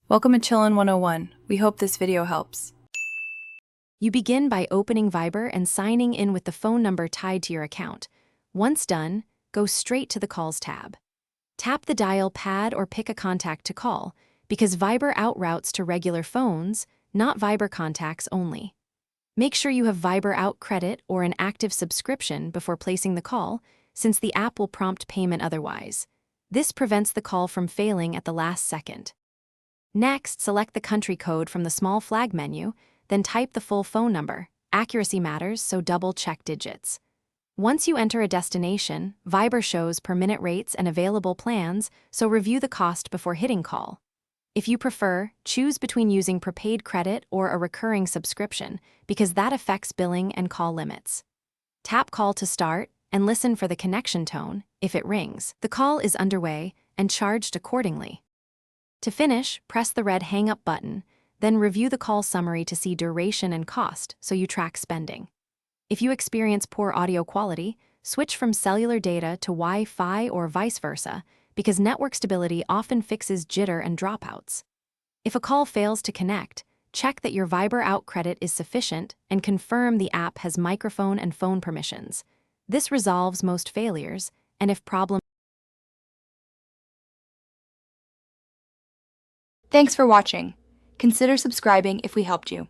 Welcome to Chillin' 101. We hope this video helps. You begin by opening Viber and signing in with the phone number tied to your account. Once done, go straight to the Calls tab. Tap the dial pad or pick a contact to call, because Viber outroutes to regular phones, not Viber contacts only. Make sure you have Viber Out credit or an active subscription before placing the call, since the app will prompt payment otherwise. This prevents the call from failing at the last second. Next, select the country code from the small flag menu, then type the full phone number. Accuracy matters, so double-check digits. Once you enter a destination, Viber shows per-minute rates and available plans, so review the cost before hitting call. If you prefer, choose between using prepaid credit or a recurring subscription, because that affects billing and call limits. Tap Call to start, and listen for the connection tone. If it rings, the call is underway and charged accordingly. To finish, press the red Hang Up button, then review the call summary to see duration and cost so you track spending. If you experience poor audio quality, switch from cellular data to Wi-Fi or vice versa, because network stability often fixes jitter and dropouts. If a call fails to connect, check that your Viber Out credit is sufficient and confirm the app has microphone and phone permissions. This resolves most failures, and if problems Thanks for watching. Consider subscribing if we helped you.